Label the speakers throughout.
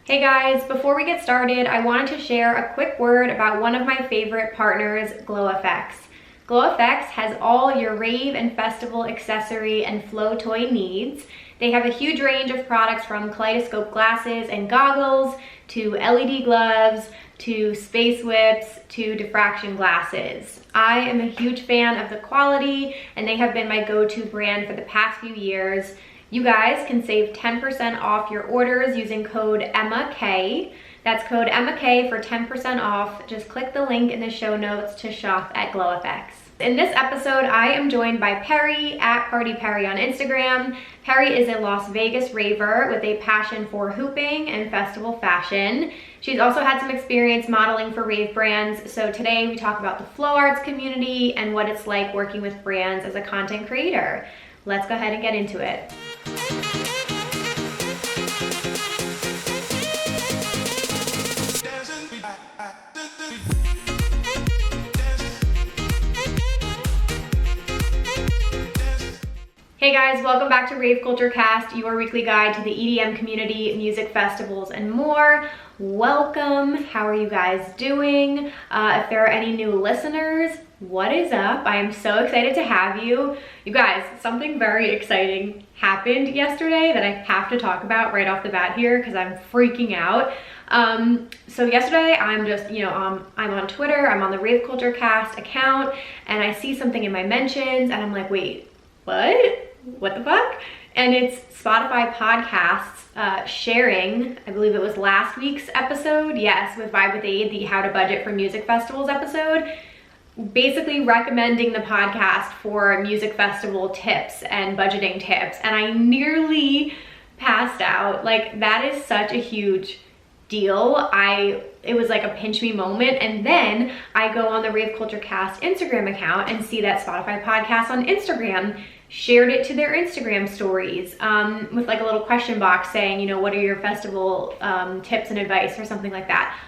Speaker 1: Hey guys, before we get started, I wanted to share a quick word about one of my favorite partners, GlowFX. GlowFX has all your rave and festival accessory and flow toy needs. They have a huge range of products from kaleidoscope glasses and goggles, to LED gloves, to space whips, to diffraction glasses. I am a huge fan of the quality, and they have been my go-to brand for the past few years. You guys can save 10% off your orders using code EMMAK. That's code EMMAK for 10% off. Just click the link in the show notes to shop at GlowFX. In this episode, I am joined by Perry at Party Perry on Instagram. Perry is a Las Vegas raver with a passion for hooping and festival fashion. She's also had some experience modeling for rave brands. So today we talk about the flow arts community and what it's like working with brands as a content creator. Let's go ahead and get into it. Hey guys, welcome back to Rave Culture Cast, your weekly guide to the EDM community, music festivals, and more. Welcome. How are you guys doing? If there are any new listeners, what is up? I am so excited to have you. You guys, something very exciting happened yesterday that I have to talk about right off the bat here because I'm freaking out. So yesterday I'm just, I'm on Twitter, I'm on the Rave Culture Cast account, and I see something in my mentions and I'm like, wait, what the fuck? And it's Spotify podcasts sharing, I believe it was last week's episode, yes, with Vibe with Aid, the How to Budget for Music Festivals episode, basically recommending the podcast for music festival tips and budgeting tips. And I nearly passed out. Like, that is such a huge deal. It was like a pinch me moment. And then I go on the Rave Culture Cast Instagram account and see that Spotify podcast on Instagram shared it to their Instagram stories with like a little question box saying, what are your festival tips and advice or something like that.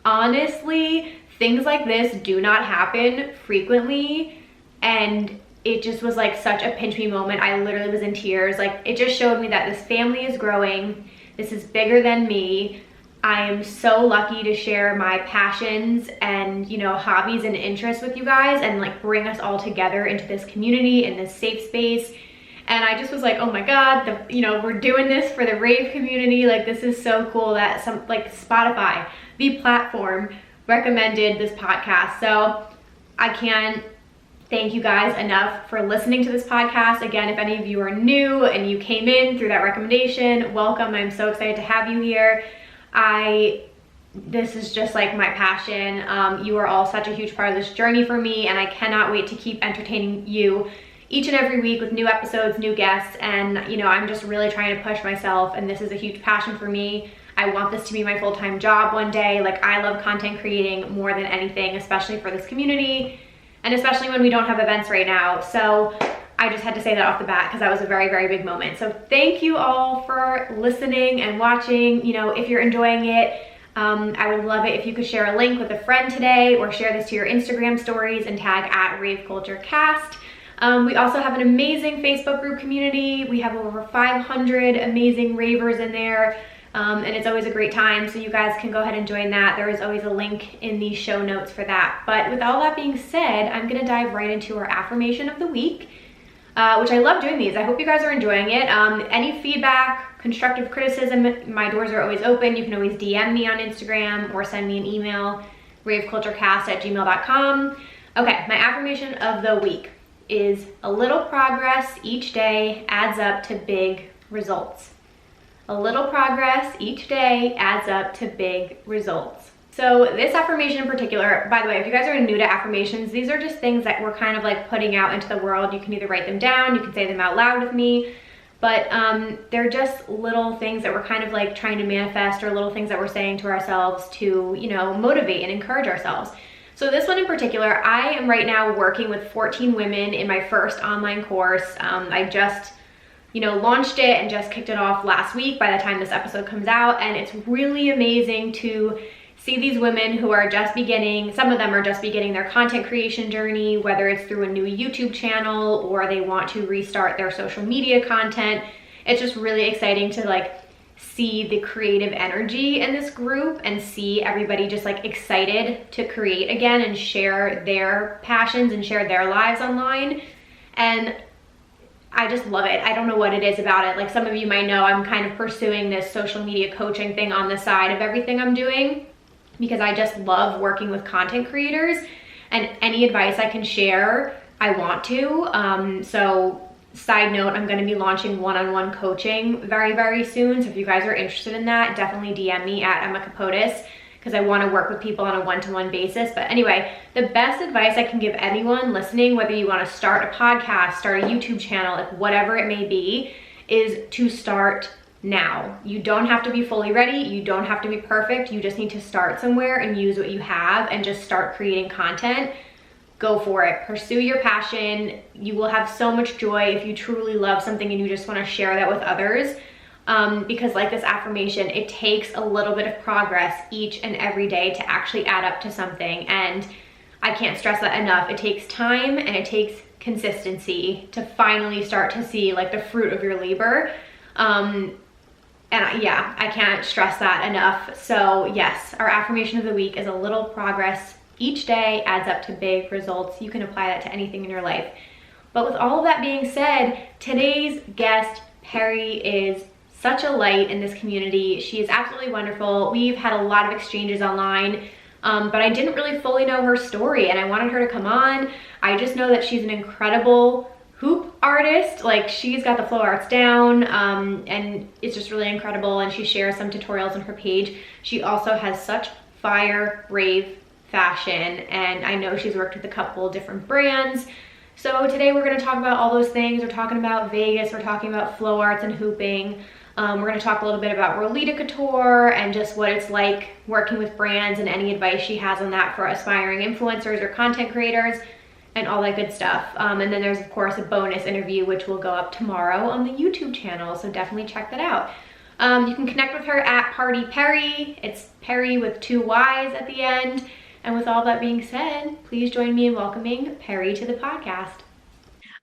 Speaker 1: Honestly, things like this do not happen frequently, and it just was like such a pinch me moment. I literally was in tears. Like, it just showed me that this family is growing. This is bigger than me. I am so lucky to share my passions and, hobbies and interests with you guys and like bring us all together into this community, in this safe space. And I just was like, oh my God, we're doing this for the rave community. Like, this is so cool that Spotify, the platform, recommended this podcast. So I can't thank you guys enough for listening to this podcast. Again, if any of you are new and you came in through that recommendation, welcome. I'm so excited to have you here. This is just like my passion. You are all such a huge part of this journey for me, and I cannot wait to keep entertaining you each and every week with new episodes, new guests, and I'm just really trying to push myself, and this is a huge passion for me. I want this to be my full-time job one day. Like, I love content creating more than anything, especially for this community, and especially when we don't have events right now. So I just had to say that off the bat because that was a very, very big moment. So thank you all for listening and watching. If you're enjoying it, I would love it if you could share a link with a friend today, or share this to your Instagram stories and tag at raveculturecast. We also have an amazing Facebook group community. We have over 500 amazing ravers in there, and it's always a great time. So you guys can go ahead and join that. There is always a link in the show notes for that. But with all that being said, I'm gonna dive right into our affirmation of the week. Which I love doing these. I hope you guys are enjoying it. Any feedback, constructive criticism, my doors are always open. You can always DM me on Instagram or send me an email, raveculturecast@gmail.com. Okay, my affirmation of the week is a little progress each day adds up to big results. A little progress each day adds up to big results. So this affirmation in particular, by the way, if you guys are new to affirmations, these are just things that we're kind of like putting out into the world. You can either write them down, you can say them out loud with me, but they're just little things that we're kind of like trying to manifest, or little things that we're saying to ourselves to, motivate and encourage ourselves. So this one in particular, I am right now working with 14 women in my first online course. I just launched it and just kicked it off last week by the time this episode comes out, and it's really amazing to see these women who are just beginning. Some of them are just beginning their content creation journey, whether it's through a new YouTube channel or they want to restart their social media content. It's just really exciting to like see the creative energy in this group and see everybody just like excited to create again and share their passions and share their lives online. And I just love it. I don't know what it is about it. Like some of you might know, I'm kind of pursuing this social media coaching thing on the side of everything I'm doing because I just love working with content creators, and any advice I can share, I want to. So side note, I'm going to be launching one-on-one coaching very, very soon. So if you guys are interested in that, definitely DM me at Emma Capotis, because I want to work with people on a one-to-one basis. But anyway, the best advice I can give anyone listening, whether you want to start a podcast, start a YouTube channel, like whatever it may be, is to start now. You don't have to be fully ready. You don't have to be perfect. You just need to start somewhere and use what you have and just start creating content. Go for it. Pursue your passion. You will have so much joy if you truly love something and you just want to share that with others. Because like this affirmation, it takes a little bit of progress each and every day to actually add up to something. And I can't stress that enough. It takes time and it takes consistency to finally start to see like the fruit of your labor. Yeah, I can't stress that enough. So yes, our affirmation of the week is a little progress each day adds up to big results. You can apply that to anything in your life. But with all of that being said, today's guest, Perry, is such a light in this community. She is absolutely wonderful. We've had a lot of exchanges online, but I didn't really fully know her story, and I wanted her to come on. I just know that she's an incredible hoop artist. Like, she's got the flow arts down, and it's just really incredible, and she shares some tutorials on her page. She also has such fire rave fashion, and I know she's worked with a couple different brands. So today we're going to talk about all those things. We're talking about Vegas, we're talking about flow arts and hooping. We're going to talk a little bit about Rolita Couture and just what it's like working with brands and any advice she has on that for aspiring influencers or content creators and all that good stuff. And then there's of course a bonus interview which will go up tomorrow on the YouTube channel, so definitely check that out. You can connect with her at Party Perry. It's Perry with 2 Y's at the end. And with all that being said, please join me in welcoming Perry to the podcast.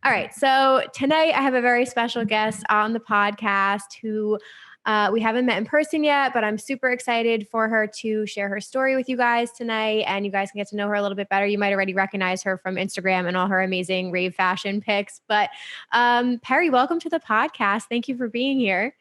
Speaker 1: All right, so tonight I have a very special guest on the podcast who we haven't met in person yet, but I'm super excited for her to share her story with you guys tonight, and you guys can get to know her a little bit better. You might already recognize her from Instagram and all her amazing rave fashion pics. But Perry, welcome to the podcast. Thank you for being here.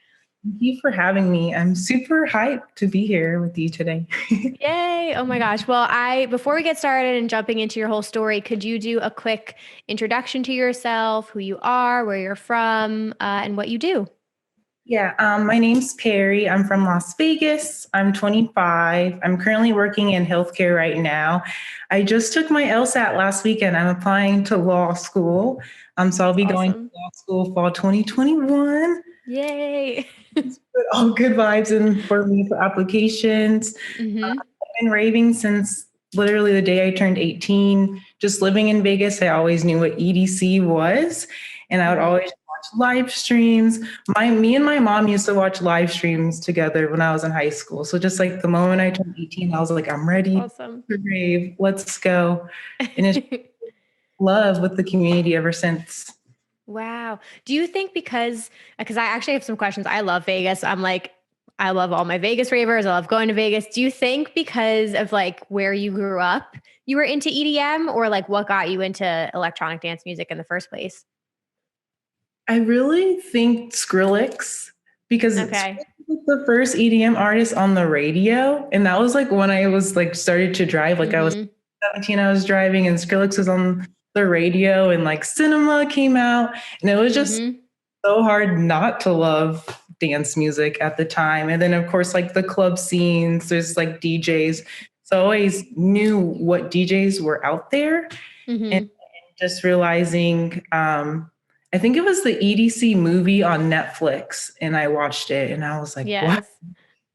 Speaker 2: Thank you for having me. I'm super hyped to be here with you today.
Speaker 1: Yay. Oh my gosh. Well, before we get started and jumping into your whole story, could you do a quick introduction to yourself, who you are, where you're from, and what you do?
Speaker 2: Yeah, my name's Perry. I'm from Las Vegas. I'm 25. I'm currently working in healthcare right now. I just took my LSAT last weekend. I'm applying to law school. So I'll be going to law school fall 2021.
Speaker 1: Yay.
Speaker 2: All good vibes in for me for applications.
Speaker 1: Mm-hmm.
Speaker 2: I've been raving since literally the day I turned 18. Just living in Vegas, I always knew what EDC was. And I would always watch live streams. Me and my mom used to watch live streams together when I was in high school. So just like the moment I turned 18, I was like, I'm ready
Speaker 1: for
Speaker 2: rave. Let's go. And it's love with the community ever since.
Speaker 1: Wow. Do you think because I actually have some questions. I love Vegas. I love all my Vegas ravers. I love going to Vegas. Do you think because of like where you grew up, you were into EDM, or like what got you into electronic dance music in the first place?
Speaker 2: I really think Skrillex, because Skrillex was the first EDM artist on the radio. And that was like when I was like started to drive, like I was 17, I was driving and Skrillex was on the radio, and like Cinema came out, and it was just so hard not to love dance music at the time. And then of course, like the club scenes, there's like DJs. So I always knew what DJs were out there. And just realizing, I think it was the EDC movie on Netflix, and I watched it and I was like, wow,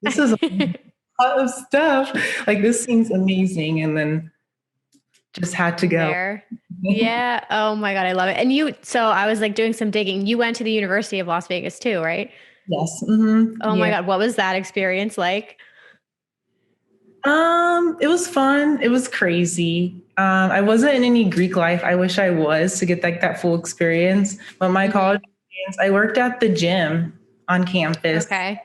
Speaker 2: this is a lot of stuff. Like this seems amazing. And then just had to go.
Speaker 1: Yeah. Oh my God. I love it. And so I was like doing some digging. You went to the University of Las Vegas too, right?
Speaker 2: Yes.
Speaker 1: Oh my God. What was that experience like?
Speaker 2: It was fun. It was crazy. I wasn't in any Greek life. I wish I was to get like that full experience. But my college experience, I worked at the gym on campus.
Speaker 1: Okay.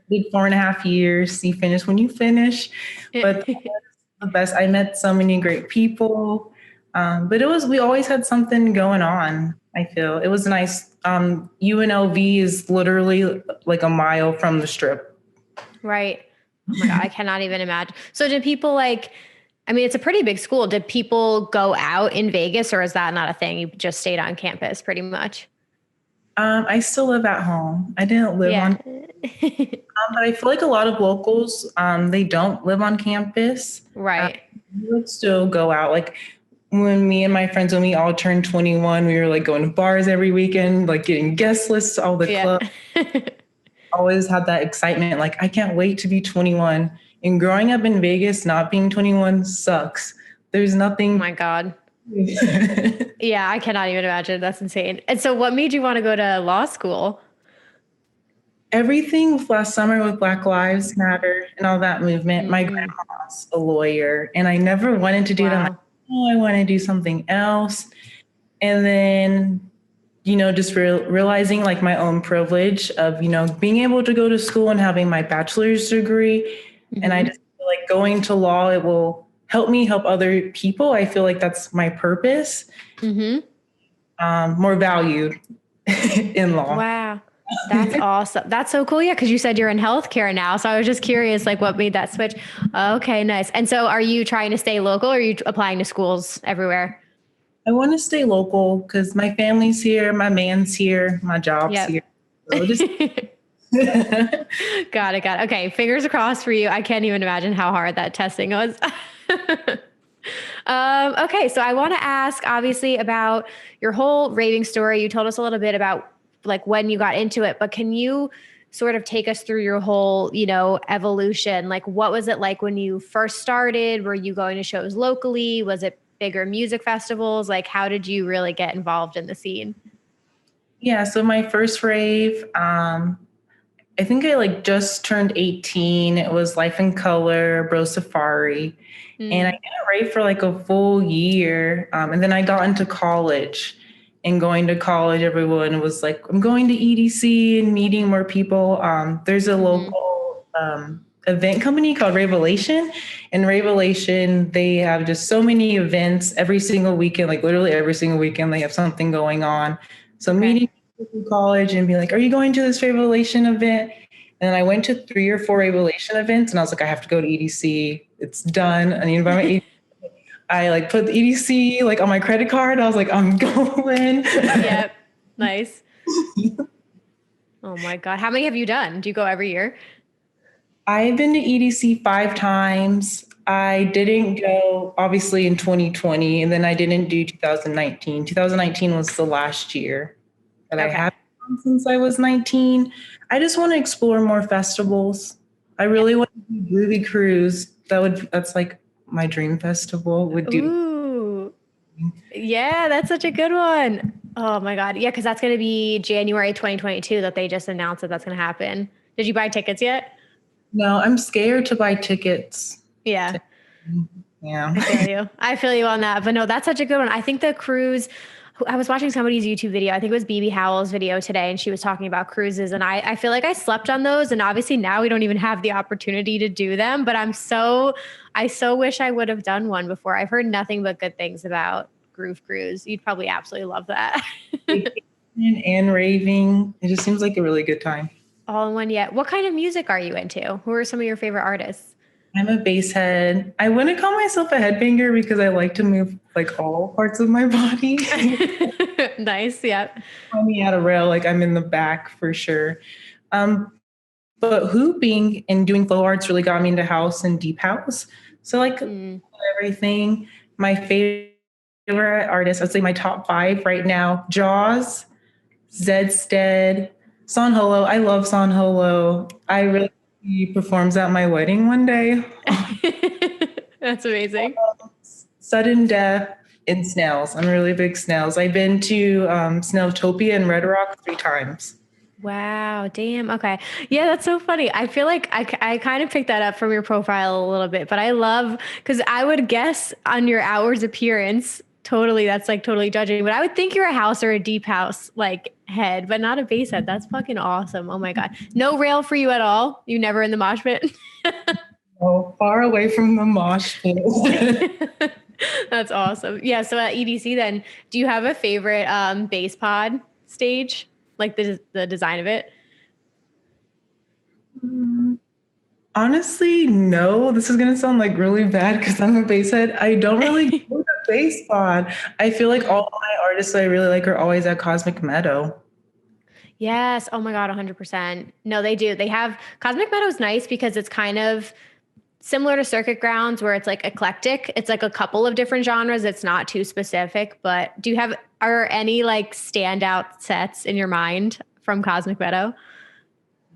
Speaker 2: did 4.5 years. You finish when you finish. But that was the best. I met so many great people. But we always had something going on. I feel it was nice. UNLV is literally like a mile from the strip.
Speaker 1: Right. Oh my God, I cannot even imagine. So did people like, I mean, it's a pretty big school. Did people go out in Vegas, or is that not a thing? You just stayed on campus pretty much?
Speaker 2: I still live at home. I didn't live
Speaker 1: Yeah.
Speaker 2: on, but I feel like a lot of locals, they don't live on campus.
Speaker 1: Right.
Speaker 2: We would still go out. Like when me and my friends, when we all turned 21, we were like going to bars every weekend, like getting guest lists to all the
Speaker 1: Yeah.
Speaker 2: clubs. Always had that excitement. Like, I can't wait to be 21. And growing up in Vegas, not being 21 sucks. There's
Speaker 1: Oh
Speaker 2: nothing.
Speaker 1: my God. Yeah, I cannot even imagine. That's insane. And so what made you want to go to law school?
Speaker 2: Everything last summer with Black Lives Matter and all that movement. My grandma's a lawyer, and I never wanted to do that. I'm like,
Speaker 1: Wow.
Speaker 2: oh, I want to do something else. And then, just realizing like my own privilege of, being able to go to school and having my bachelor's degree. And I just feel like going to law, it will help me help other people. I feel like that's my purpose. More valued in law.
Speaker 1: Wow. That's awesome. That's so cool. Yeah. Cause you said you're in healthcare now. So I was just curious, like what made that switch? Okay, nice. And so are you trying to stay local, or are you applying to schools everywhere?
Speaker 2: I want to stay local because my family's here, my man's here, my job's
Speaker 1: Yep.
Speaker 2: here. So just
Speaker 1: Got it. Okay. Fingers crossed for you. I can't even imagine how hard that testing was. Okay. So I want to ask obviously about your whole raving story. You told us a little bit about like when you got into it, but can you sort of take us through your whole, evolution? Like what was it like when you first started? Were you going to shows locally? Was it bigger music festivals? Like how did you really get involved in the scene?
Speaker 2: yeah. So my first rave, I think I like just turned 18. It was Life in Color, Bro Safari. And I did a rave for like a full year. And then I got into college, and going to college, everyone was like, I'm going to EDC and meeting more people. There's a local event company called Ravelation. And Ravelation, they have just so many events every single weekend, like literally every single weekend, they have something going on. So meeting through college and be like, are you going to this Revelation event? And I went to 3 or 4 Revelation events, and I was like, I have to go to EDC. It's done. I need to buy my EDC. I like put the EDC like on my credit card. I was like, I'm going.
Speaker 1: Yep. Nice. Oh my God. How many have you done? Do you go every year?
Speaker 2: I've been to EDC 5 times. I didn't go obviously in 2020, and then I didn't do 2019. 2019 was the last year that I have since I was 19. I just want to explore more festivals. I really want to do Groovy Cruise. That's like my dream festival would do.
Speaker 1: Ooh. Yeah, that's such a good one. Oh my God. Yeah, because that's going to be January 2022 that they just announced that that's going to happen. Did you buy tickets yet?
Speaker 2: No, I'm scared to buy tickets.
Speaker 1: Yeah.
Speaker 2: Yeah.
Speaker 1: I feel you on that. But no, that's such a good one. I think the cruise, I was watching somebody's YouTube video. I think it was BB Howell's video today, and she was talking about cruises. And I feel like I slept on those. And obviously now we don't even have the opportunity to do them. But I so wish I would have done one before. I've heard nothing but good things about Groove Cruise. You'd probably absolutely love that.
Speaker 2: And raving. It just seems like a really good time.
Speaker 1: All in one yet. What kind of music are you into? Who are some of your favorite artists?
Speaker 2: I'm a bass head. I wouldn't call myself a headbanger because I like to move like all parts of my body.
Speaker 1: Nice. Yep.
Speaker 2: Find me at a rail, like I'm in the back for sure. But hooping and doing flow arts really got me into house and deep house. So like everything. My favorite artists, I'd say my top 5 right now: Jaws, Zedstead, Son Holo. I love Son Holo. I really hope he performs at my wedding one day.
Speaker 1: That's amazing.
Speaker 2: Sudden Death and Snails. I'm a really big Snails. I've been to Snailtopia and Red Rock 3 times.
Speaker 1: Wow. Damn. Okay. Yeah, that's so funny. I feel like I kind of picked that up from your profile a little bit, but I love, because I would guess on your hours appearance, Totally. That's like totally judging. But I would think you're a house or a deep house like head, but not a bass head. That's fucking awesome. Oh my God. No rail for you at all? You never in the mosh pit?
Speaker 2: Oh, far away from the mosh pit.
Speaker 1: That's awesome. Yeah. So at EDC then, do you have a favorite bass pod stage? Like the design of it?
Speaker 2: Honestly, no. This is gonna sound like really bad because I'm a bass head. I don't really go to bass pod. I feel like all my artists that I really like are always at Cosmic Meadow.
Speaker 1: Yes. Oh my God, 100%. No, they do. They have Cosmic Meadow's nice because it's kind of similar to Circuit Grounds where it's like eclectic. It's like a couple of different genres. It's not too specific, but are any like standout sets in your mind from Cosmic Meadow?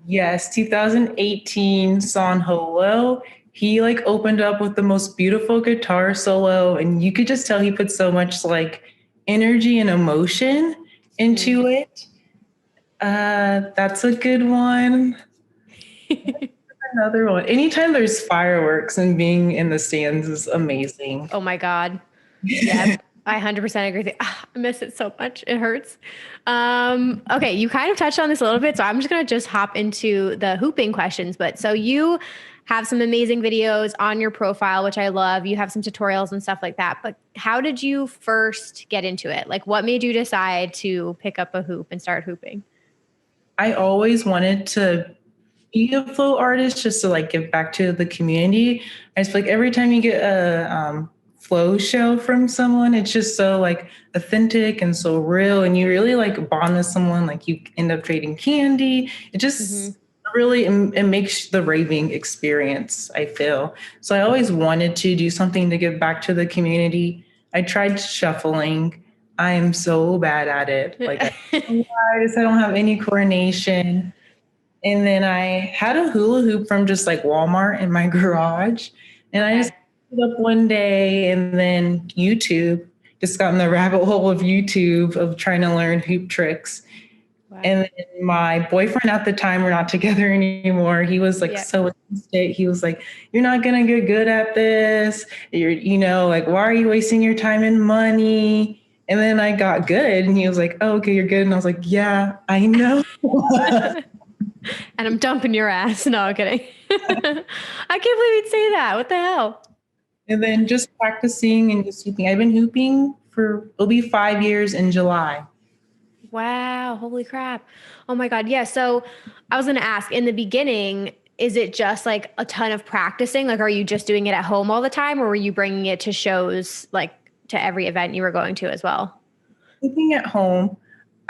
Speaker 2: Yes, 2018 Son Holo. He like opened up with the most beautiful guitar solo, and you could just tell he put so much like energy and emotion into it. That's a good one. Another one. Anytime there's fireworks and being in the stands is amazing.
Speaker 1: Oh my God. Yeah, I 100% agree with you. I miss it so much. It hurts. Okay, you kind of touched on this a little bit, so I'm just going to just hop into the hooping questions. But so you have some amazing videos on your profile, which I love. You have some tutorials and stuff like that. But how did you first get into it? Like what made you decide to pick up a hoop and start hooping?
Speaker 2: I always wanted to be a flow artist just to like give back to the community. I just feel like every time you get a flow show from someone, it's just so like authentic and so real, and you really like bond with someone. Like you end up trading candy. It just really it makes the raving experience, I feel. So I always wanted to do something to give back to the community. I tried shuffling. I am so bad at it. Like I don't have any coordination. And then I had a hula hoop from just like Walmart in my garage. And I just picked it up one day, and then YouTube, just got in the rabbit hole of YouTube of trying to learn hoop tricks. Wow. And then my boyfriend at the time, we're not together anymore. He was like so against it. He was like, "You're not gonna get good at this. Like, why are you wasting your time and money?" And then I got good, and he was like, "Oh, okay, you're good." And I was like, "Yeah, I know."
Speaker 1: And I'm dumping your ass. No, I'm kidding. I can't believe you'd say that. What the hell?
Speaker 2: And then just practicing and just hooping. I've been hooping it'll be 5 years in July.
Speaker 1: Wow. Holy crap. Oh my God. Yeah. So I was going to ask, in the beginning, is it just like a ton of practicing? Like, are you just doing it at home all the time, or were you bringing it to shows, like to every event you were going to as well?
Speaker 2: Hooping at home.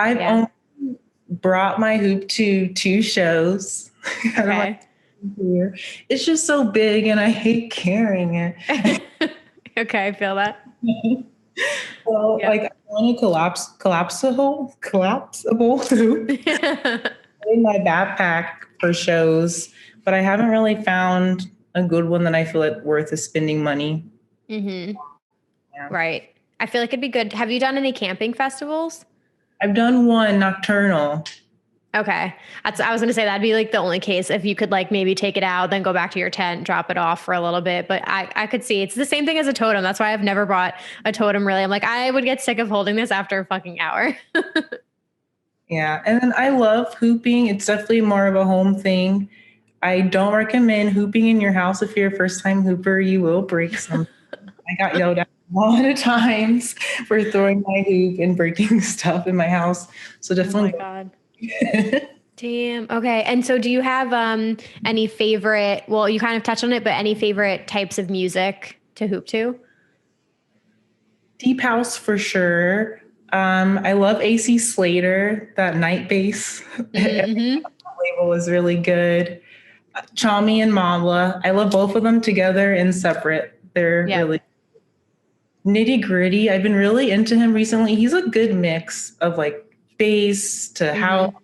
Speaker 2: I've only brought my hoop to 2 shows.
Speaker 1: Okay.
Speaker 2: It's just so big and I hate carrying it.
Speaker 1: Okay, I feel that.
Speaker 2: Well, like I want a collapsible hoop in my backpack for shows, but I haven't really found a good one that I feel like worth spending money.
Speaker 1: Mm-hmm. Yeah. Right. I feel like it'd be good. Have you done any camping festivals?
Speaker 2: I've done one, Nocturnal.
Speaker 1: Okay. I was going to say that'd be like the only case if you could like maybe take it out, then go back to your tent, drop it off for a little bit. But I could see it's the same thing as a totem. That's why I've never brought a totem really. I'm like, I would get sick of holding this after a fucking hour.
Speaker 2: Yeah. And then I love hooping. It's definitely more of a home thing. I don't recommend hooping in your house. If you're a first time hooper, you will break some. I got yelled at a lot of times for throwing my hoop and breaking stuff in my house. So definitely.
Speaker 1: Oh my God. Damn. Okay. And so do you have any favorite, well, you kind of touched on it, but any favorite types of music to hoop to?
Speaker 2: Deep house for sure. I love AC Slater, that night bass. Mm-hmm. Label is really good. Chami and Mala. I love both of them together and separate. They're really Nitty Gritty. I've been really into him recently. He's a good mix of like bass to how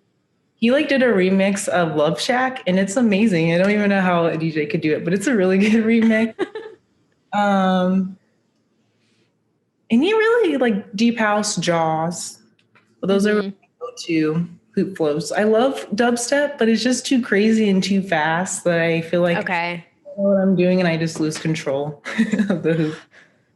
Speaker 2: he like did a remix of Love Shack, and it's amazing. I don't even know how a DJ could do it, but it's a really good remix. And he really like deep house Jaws. Well, those are really go-to hoop flows. I love dubstep, but it's just too crazy and too fast that I feel like I don't know what I'm doing and I just lose control of the hoop.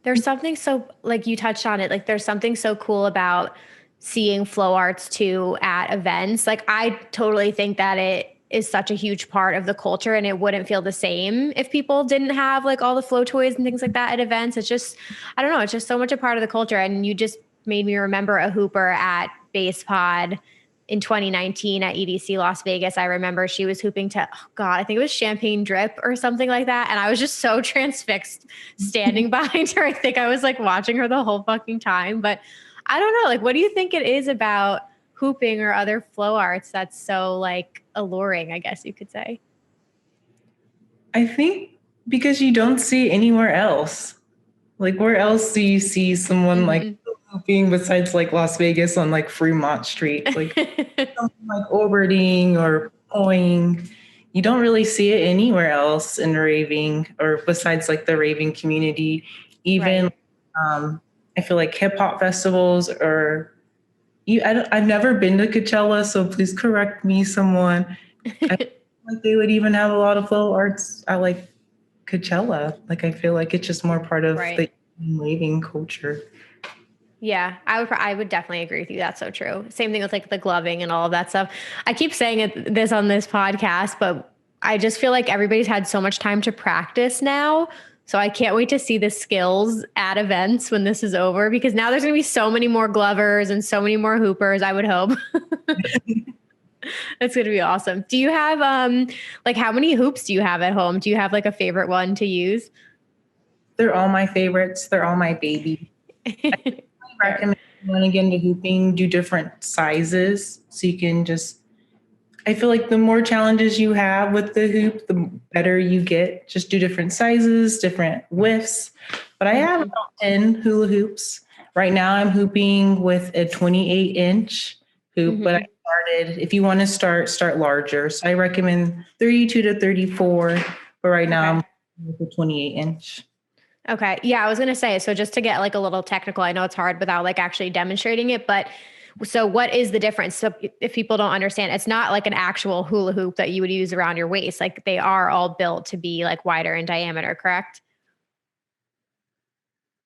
Speaker 1: There's something so, like you touched on it, like there's something so cool about seeing flow arts too at events. Like I totally think that it is such a huge part of the culture and it wouldn't feel the same if people didn't have like all the flow toys and things like that at events. It's just, I don't know, it's just so much a part of the culture. And you just made me remember a hooper at Base Pod in 2019 at EDC Las Vegas. I remember she was hooping to, oh God, I think it was Champagne Drip or something like that. And I was just so transfixed standing behind her. I think I was like watching her the whole fucking time. But I don't know, like, what do you think it is about hooping or other flow arts that's so like alluring, I guess you could say?
Speaker 2: I think because you don't see it anywhere else. Like, where else do you see someone like hooping besides like Las Vegas on like Fremont Street? Like something like orbiting or pulling. You don't really see it anywhere else in raving or besides like the raving community. Even
Speaker 1: Right.
Speaker 2: I feel like hip hop festivals or I've never been to Coachella, so please correct me, someone. I feel like they would even have a lot of flow arts at like Coachella. Like I feel like it's just more part of
Speaker 1: Right.
Speaker 2: the raving culture.
Speaker 1: Yeah, I would definitely agree with you. That's so true. Same thing with like the gloving and all of that stuff. I keep saying this on this podcast, but I just feel like everybody's had so much time to practice now. So I can't wait to see the skills at events when this is over because now there's going to be so many more glovers and so many more hoopers, I would hope. It's going to be awesome. Do you have like how many hoops do you have at home? Do you have like a favorite one to use?
Speaker 2: They're all my favorites. They're all my baby. I recommend when you get into hooping, do different sizes so you can just. I feel like the more challenges you have with the hoop, the better you get. Just do different sizes, different widths. But I have about 10 hula hoops. Right now I'm hooping with a 28-inch hoop, but I started, if you want to start larger. So I recommend 32 to 34, but right now I'm with a 28-inch.
Speaker 1: Okay. Yeah, I was going to say, so just to get like a little technical, I know it's hard without like actually demonstrating it, but so what is the difference? So if people don't understand, it's not like an actual hula hoop that you would use around your waist. Like they are all built to be like wider in diameter, correct?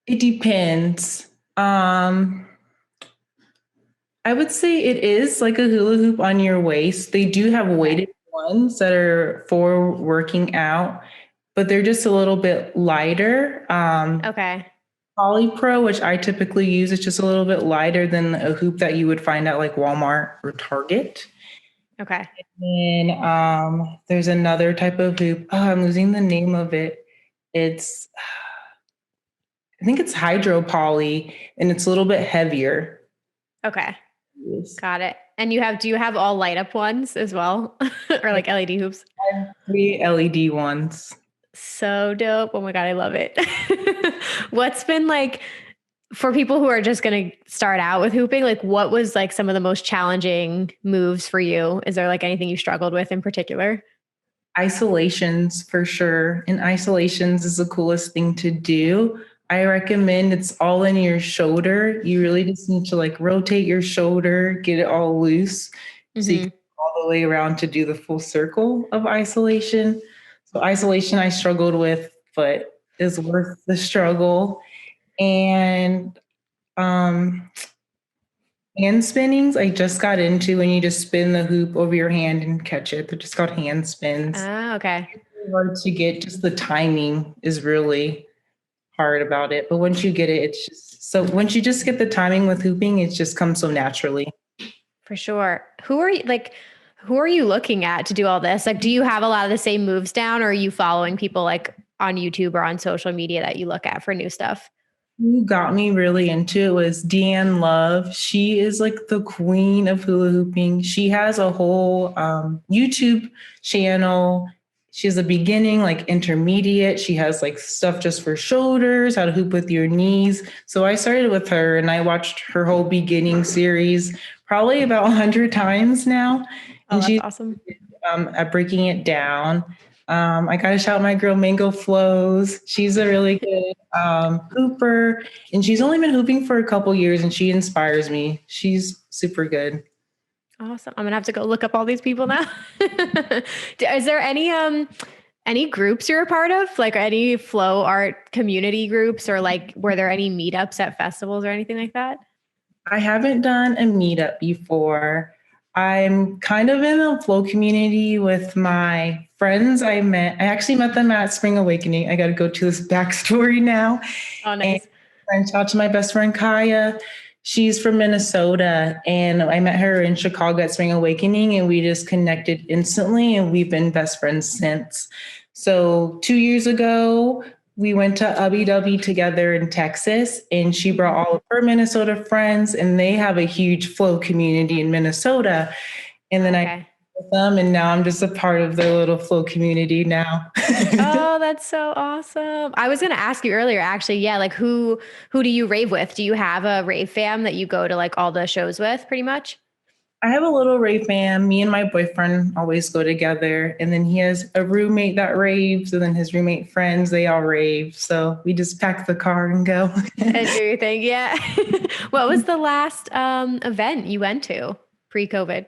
Speaker 2: It depends. I would say it is like a hula hoop on your waist. They do have weighted ones that are for working out, but they're just a little bit lighter.
Speaker 1: Okay.
Speaker 2: Polypro, which I typically use, is just a little bit lighter than a hoop that you would find at like Walmart or Target.
Speaker 1: Okay.
Speaker 2: And there's another type of hoop. Oh, I'm losing the name of it. It's, I think it's hydro poly, and it's a little bit heavier.
Speaker 1: Okay.
Speaker 2: Yes.
Speaker 1: Got it. And do you have all light up ones as well? Or like LED hoops?
Speaker 2: I have 3 LED ones.
Speaker 1: So dope. Oh my God, I love it. What's been like for people who are just going to start out with hooping, like what was like some of the most challenging moves for you? Is there like anything you struggled with in particular?
Speaker 2: Isolations for sure. And isolations is the coolest thing to do. I recommend it's all in your shoulder. You really just need to like rotate your shoulder, get it all loose. So you can go all the way around to do the full circle of isolation. So isolation I struggled with, but is worth the struggle. And hand spinnings I just got into when you just spin the hoop over your hand and catch it. They're just called hand spins.
Speaker 1: Ah, okay.
Speaker 2: It's really hard to get, just the timing is really hard about it. But once you get it, it's just so once you just get the timing with hooping, it just comes so naturally.
Speaker 1: For sure. Who are you looking at to do all this? Like, do you have a lot of the same moves down or are you following people like on YouTube or on social media that you look at for new stuff?
Speaker 2: Who got me really into it was Deanne Love. She is like the queen of hula hooping. She has a whole YouTube channel. She has a beginning, like intermediate. She has like stuff just for shoulders, how to hoop with your knees. So I started with her and I watched her whole beginning series probably about 100 times now.
Speaker 1: Oh,
Speaker 2: And
Speaker 1: that's
Speaker 2: she's
Speaker 1: awesome.
Speaker 2: at breaking it down. I got to shout my girl Mango Flows. She's a really good hooper, and she's only been hooping for a couple years, and she inspires me. She's super good.
Speaker 1: Awesome. I'm gonna have to go look up all these people now. Is there any Any groups you're a part of? Like any flow art community groups, or like were there any meetups at festivals or anything like that?
Speaker 2: I haven't done a meetup before. I'm kind of in a flow community with my friends I met. I actually met them at Spring Awakening. I got to go to this backstory now.
Speaker 1: Oh,
Speaker 2: And
Speaker 1: nice.
Speaker 2: I shout to my best friend Kaya. She's from Minnesota, and I met her in Chicago at Spring Awakening, and we just connected instantly, and we've been best friends since. So 2 years ago, we went to Abu Dhabi together in Texas, and she brought all of her Minnesota friends, and they have a huge flow community in Minnesota. And then I
Speaker 1: Okay.
Speaker 2: with them, and now I'm just a part of their little flow community now.
Speaker 1: Oh, that's so awesome. I was gonna ask you earlier, actually. Yeah, like who do you rave with? Do you have a rave fam that you go to like all the shows with, pretty much?
Speaker 2: I have a little rave fam. Me and my boyfriend always go together. And then he has a roommate that raves, and then his roommate friends, they all rave. So we just pack the car and go.
Speaker 1: And do your thing, yeah. What was the last event you went to pre-COVID?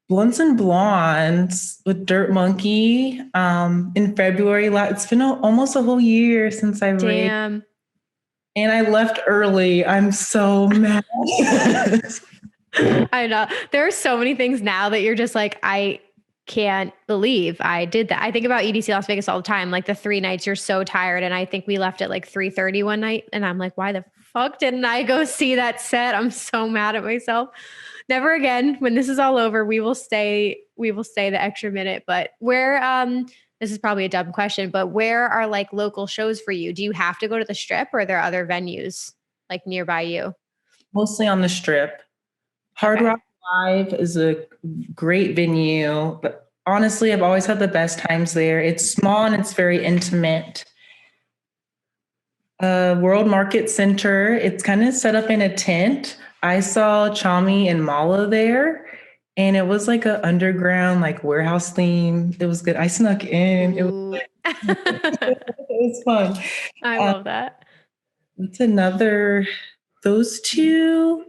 Speaker 2: Blunts and Blondes with Dirt Monkey in February. It's been almost a whole year since I raved.
Speaker 1: Damn.
Speaker 2: And I left early. I'm so mad.
Speaker 1: I know. There are so many things now that you're just like, I can't believe I did that. I think about EDC Las Vegas all the time. Like the 3 nights you're so tired. And I think we left at like 3:30 one night. And I'm like, why the fuck didn't I go see that set? I'm so mad at myself. Never again. When this is all over, we will stay the extra minute. But where, this is probably a dumb question, but where are like local shows for you? Do you have to go to the Strip, or are there other venues like nearby you?
Speaker 2: Mostly on the Strip. Hard
Speaker 1: Okay.
Speaker 2: Rock Live is a great venue, but honestly, I've always had the best times there. It's small and it's very intimate. World Market Center, it's kind of set up in a tent. I saw Chami and Mala there, and it was like a underground, like warehouse theme. It was good. I snuck in. It was,
Speaker 1: Ooh.
Speaker 2: it was fun.
Speaker 1: I
Speaker 2: Um,
Speaker 1: love that.
Speaker 2: what's another? Those two.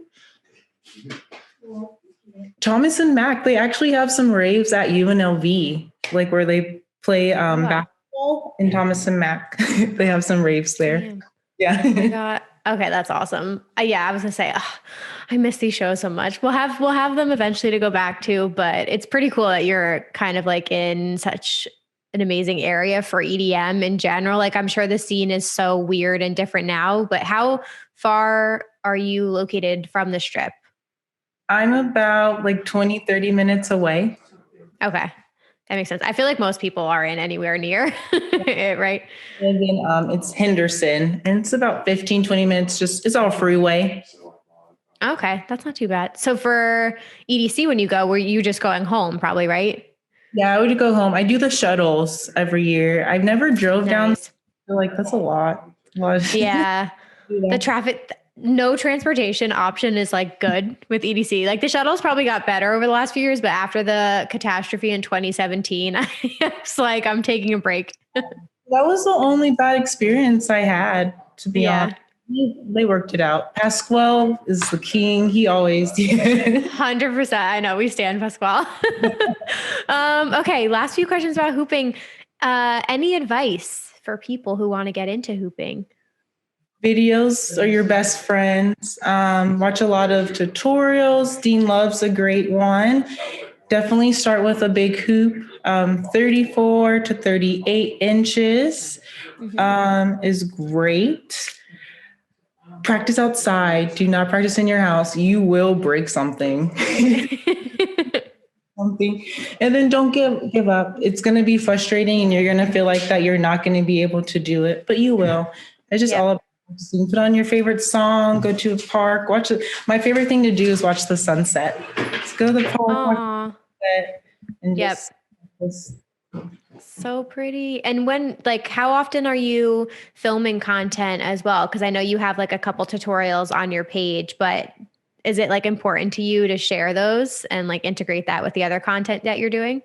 Speaker 2: Thomas and Mac, they actually have some raves at UNLV, like where they play
Speaker 1: Wow.
Speaker 2: basketball in Thomas and Mac. They have some raves there.
Speaker 1: Damn.
Speaker 2: Yeah.
Speaker 1: Oh my God. Okay, that's awesome. Yeah, I was gonna say, ugh, I miss these shows so much. We'll have them eventually to go back to, but it's pretty cool that you're kind of like in such an amazing area for EDM in general. Like I'm sure the scene is so weird and different now, but how far are you located from the Strip?
Speaker 2: I'm about like 20, 30 minutes away.
Speaker 1: Okay. That makes sense. I feel like most people aren't anywhere near it, right?
Speaker 2: And then it's Henderson, and it's about 15, 20 minutes. It's all freeway.
Speaker 1: Okay, that's not too bad. So for EDC, when you go, were you just going home probably, right?
Speaker 2: Yeah, I would go home. I do the shuttles every year. I've never drove down.
Speaker 1: Nice.
Speaker 2: Like, that's a lot.
Speaker 1: Yeah. The traffic, no transportation option is like good with EDC. Like the shuttles probably got better over the last few years, but after the catastrophe in 2017, it's like, I'm taking a break.
Speaker 2: That was the only bad experience I had, to be
Speaker 1: Yeah.
Speaker 2: honest. They worked it out. Pasquale is the king. He always did.
Speaker 1: 100%. I know we stand Pasquale. Okay. Last few questions about hooping. Any advice for people who want to get into hooping?
Speaker 2: Videos are your best friends. Watch a lot of tutorials. Dean Love's a great one. Definitely start with a big hoop. 34 to 38 inches is great. Practice outside. Do not practice in your house. You will break something. Something. And then don't give up. It's going to be frustrating, and you're going to feel like that you're not going to be able to do it, but you will. It's just all about practicing. Put on your favorite song, go to a park, watch it. My favorite thing to do is watch the sunset. Just go to the park, watch the sunset, and just
Speaker 1: so pretty. And when, like, how often are you filming content as well? Because I know you have like a couple tutorials on your page, but is it like important to you to share those and like integrate that with the other content that you're doing?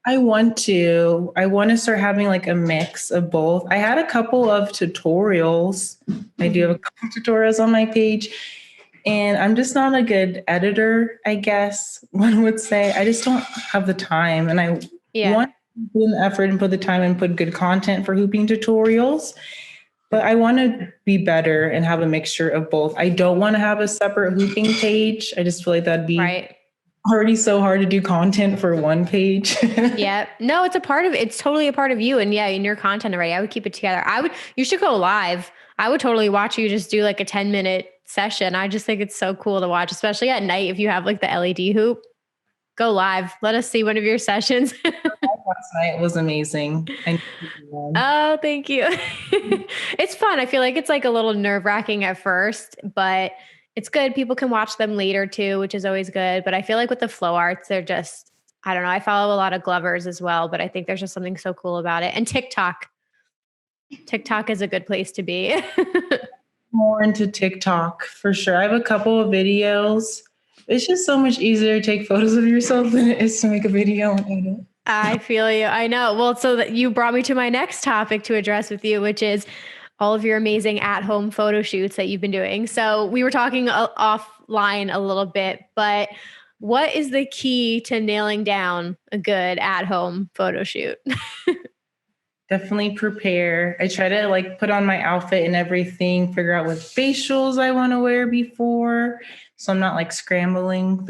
Speaker 2: I want to start having like a mix of both. I had a couple of tutorials. I do have a couple of tutorials on my page, and I'm just not a good editor, I guess one would say. I just don't have the time, and I want put in the effort and put the time and put good content for hooping tutorials. But I want to be better and have a mixture of both. I don't want to have a separate hooping page. I just feel like that'd be already so hard to do content for one page.
Speaker 1: Yeah. No, it's totally a part of you. And yeah, in your content already, I would keep it together. You should go live. I would totally watch you just do like a 10-minute session. I just think it's so cool to watch, especially at night. If you have like the LED hoop, go live. Let us see one of your sessions.
Speaker 2: Last night was amazing.
Speaker 1: Oh, thank you. It's fun. I feel like it's like a little nerve-wracking at first, but it's good. People can watch them later too, which is always good. But I feel like with the flow arts, they're just, I don't know. I follow a lot of Glovers as well, but I think there's just something so cool about it. And TikTok. TikTok is a good place to be.
Speaker 2: More into TikTok for sure. I have a couple of videos. It's just so much easier to take photos of yourself than it is to make a video and edit.
Speaker 1: I feel you. I know. Well, so that you brought me to my next topic to address with you, which is all of your amazing at-home photo shoots that you've been doing. So we were talking offline a little bit, but what is the key to nailing down a good at-home photo shoot?
Speaker 2: Definitely prepare. I try to like put on my outfit and everything, figure out what facials I want to wear before. So I'm not like scrambling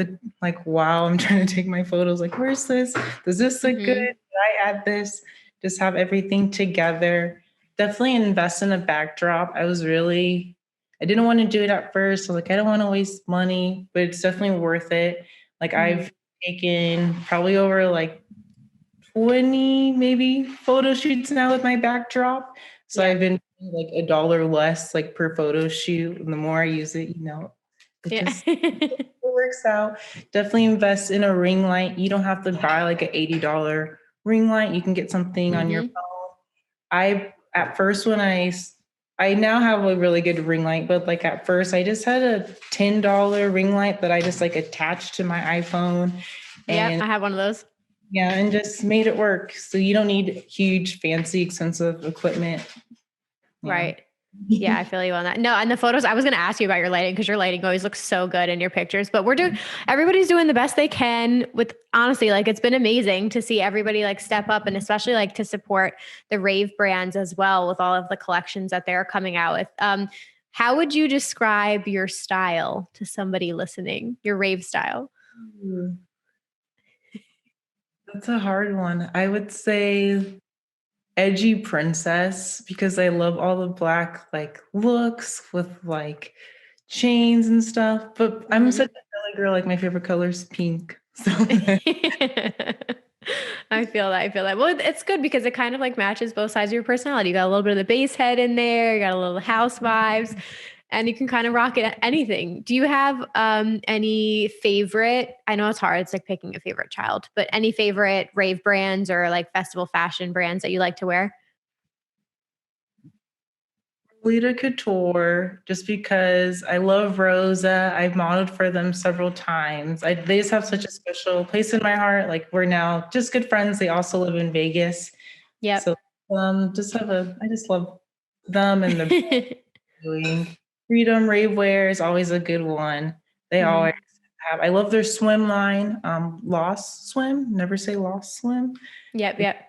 Speaker 2: while I'm trying to take my photos, like, where's this? Does this look good? Did I add this? Just have everything together. Definitely invest in a backdrop. I didn't want to do it at first. I was like, I don't want to waste money, but it's definitely worth it. Like I've taken probably over like 20 maybe photo shoots now with my backdrop. So I've been like $1 less like per photo shoot. And the more I use it, it works out. Definitely invest in a ring light. You don't have to buy like an $80 ring light. You can get something on your phone. At first when I now have a really good ring light, but like at first I just had a $10 ring light that I just like attached to my iPhone.
Speaker 1: And I have one of those.
Speaker 2: Yeah, and just made it work. So you don't need huge, fancy, expensive equipment.
Speaker 1: Right. Yeah, I feel you on that. No, and the photos, I was going to ask you about your lighting because your lighting always looks so good in your pictures, but everybody's doing the best they can with, honestly, like it's been amazing to see everybody like step up and especially like to support the Rave brands as well with all of the collections that they're coming out with. How would you describe your style to somebody listening, your Rave style?
Speaker 2: That's a hard one. I would say edgy princess because I love all the black like looks with like chains and stuff. But I'm such a silly girl. Like my favorite color is pink. So
Speaker 1: I feel that. Well, it's good because it kind of like matches both sides of your personality. You got a little bit of the bass head in there. You got a little house vibes. And you can kind of rock it at anything. Do you have any favorite, I know it's hard, it's like picking a favorite child, but any favorite Rave brands or like festival fashion brands that you like to wear?
Speaker 2: Lita Couture, just because I love Rosa. I've modeled for them several times. They just have such a special place in my heart. Like we're now just good friends. They also live in Vegas.
Speaker 1: Yeah.
Speaker 2: So I just love them and the doing. Freedom Rave wear is always a good one. They always have. I love their swim line. Lost Swim. Never say Lost Swim.
Speaker 1: Yep.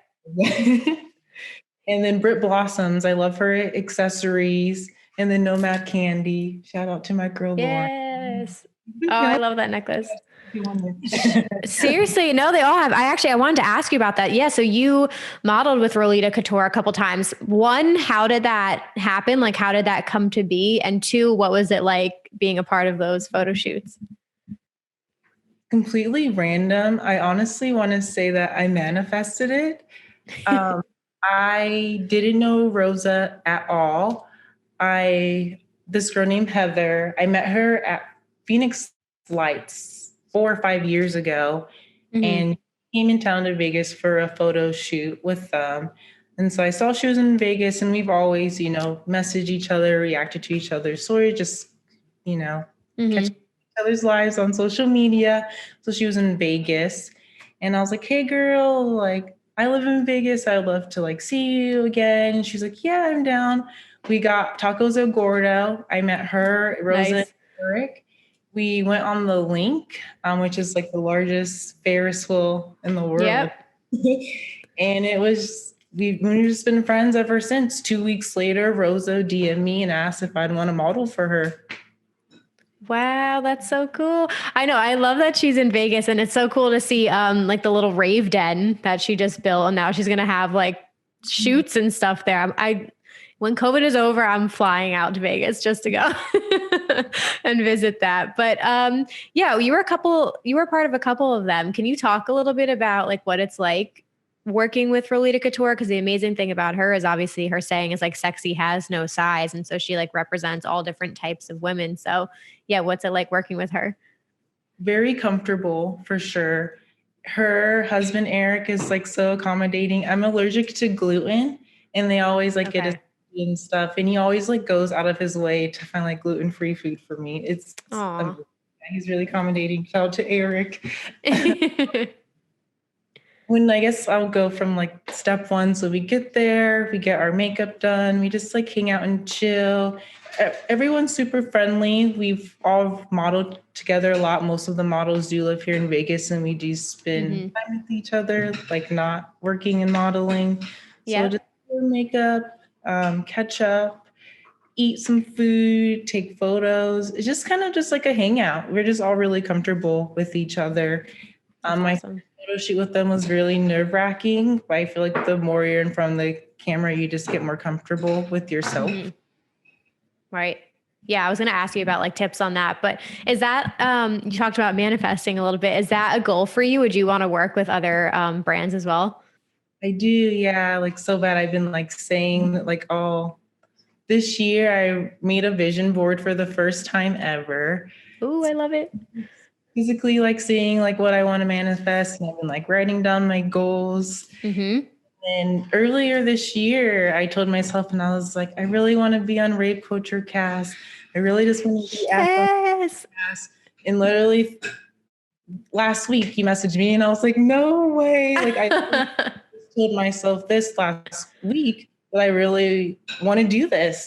Speaker 2: And then Britt Blossoms. I love her accessories. And then Nomad Candy. Shout out to my girl Lauren.
Speaker 1: Yes. Oh, I love that necklace. Seriously, no, they all have. I wanted to ask you about that. Yeah. So you modeled with Rolita Couture a couple times. One, how did that happen? Like, how did that come to be? And two, what was it like being a part of those photo shoots?
Speaker 2: Completely random. I honestly want to say that I manifested it. I didn't know Rosa at all. This girl named Heather, I met her at Phoenix Lights 4 or 5 years ago and came in town to Vegas for a photo shoot with them. And so I saw she was in Vegas and we've always, messaged each other, reacted to each other's story, just, catch each other's lives on social media. So she was in Vegas and I was like, hey girl, like I live in Vegas. I'd love to like see you again. And she's like, yeah, I'm down. We got tacos El Gordo. I met her, Rosa and Eric. We went on the Link, which is like the largest Ferris wheel in the world.
Speaker 1: Yep.
Speaker 2: And we've just been friends ever since. 2 weeks later, Rosa DM'd me and asked if I'd want to model for her.
Speaker 1: Wow, that's so cool. I know. I love that she's in Vegas, and it's so cool to see like the little rave den that she just built, and now she's going to have like shoots and stuff there. When COVID is over, I'm flying out to Vegas just to go and visit that. But yeah, you were part of a couple of them. Can you talk a little bit about like what it's like working with Rolita Couture? Because the amazing thing about her is obviously her saying is like sexy has no size. And so she like represents all different types of women. So yeah, what's it like working with her?
Speaker 2: Very comfortable for sure. Her husband, Eric, is like so accommodating. I'm allergic to gluten and they always like get us and stuff. And he always like goes out of his way to find like gluten-free food for me. He's really accommodating. Shout out to Eric. When I guess I'll go from like step one. So we get there, we get our makeup done, we just like hang out and chill. Everyone's super friendly. We've all modeled together a lot. Most of the models do live here in Vegas and we do spend time with each other, like not working and modeling. So just do makeup, catch up, eat some food, take photos. It's just kind of just like a hangout. We're just all really comfortable with each other. My photo shoot with them was really nerve-wracking, but I feel like the more you're in front of the camera, you just get more comfortable with yourself.
Speaker 1: Right. Yeah, I was going to ask you about like tips on that, but is that, you talked about manifesting a little bit. Is that a goal for you? Would you want to work with other brands as well?
Speaker 2: I do. Yeah. Like so bad. I've been like saying that like all this year I made a vision board for the first time ever.
Speaker 1: Ooh, I love it.
Speaker 2: Physically like seeing like what I want to manifest, and I've been like writing down my goals. And earlier this year, I told myself, and I was like, I really want to be on Rave CultureCast. I really just want to be on podcast. And literally last week, he messaged me, and I was like, no way! Like I told myself this last week that I really want to do this.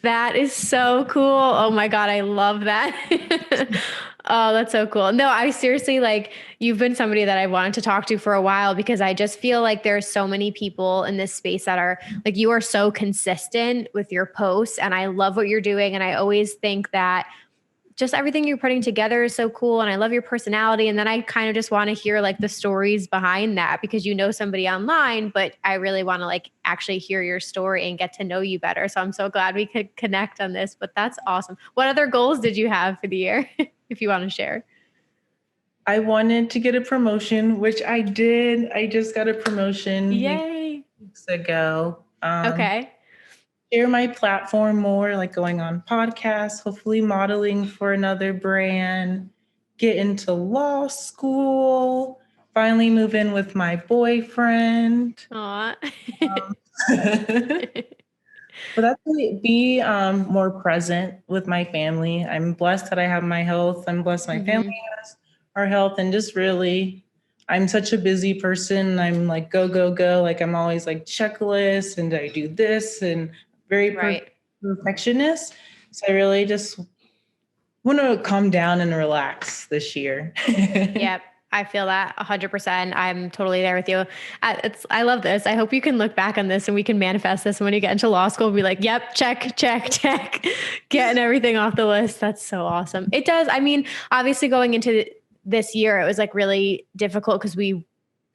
Speaker 1: That is so cool. Oh my God, I love that. Oh, that's so cool. No, I seriously like, you've been somebody that I wanted to talk to for a while because I just feel like there's so many people in this space that are like, you are so consistent with your posts and I love what you're doing. And I always think that just everything you're putting together is so cool. And I love your personality. And then I kind of just want to hear like the stories behind that because you know somebody online, but I really want to like actually hear your story and get to know you better. So I'm so glad we could connect on this, but that's awesome. What other goals did you have for the year? If you want to share.
Speaker 2: I wanted to get a promotion, which I did. I just got a promotion weeks ago. Share my platform more, like going on podcasts, hopefully modeling for another brand, get into law school, finally move in with my boyfriend. But that's really be more present with my family. I'm blessed that I have my health. I'm blessed my family has our health, and just really, I'm such a busy person. I'm like go go go. Like I'm always like checklist, and I do this, and very perfectionist. So I really just want to calm down and relax this year.
Speaker 1: Yep. I feel that 100%. I'm totally there with you. I love this. I hope you can look back on this and we can manifest this. And when you get into law school, be like, yep, check, getting everything off the list. That's so awesome. It does. I mean, obviously going into this year, it was like really difficult because